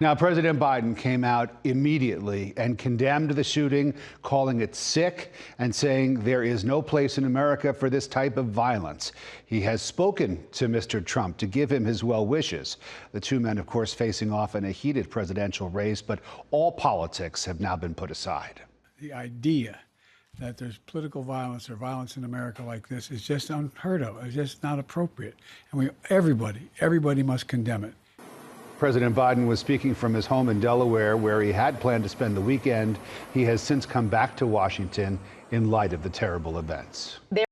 Now, President Biden came out immediately and condemned the shooting, calling it sick and saying there is no place in America for this type of violence. He has spoken to Mr. Trump to give him his well wishes. The two men, of course, facing off in a heated presidential race, but all politics have now been put aside. The idea that there's political violence or violence in America like this is just unheard of. It's just not appropriate. And everybody must condemn it. President Biden was speaking from his home in Delaware, where he had planned to spend the weekend. He has since come back to Washington in light of the terrible events.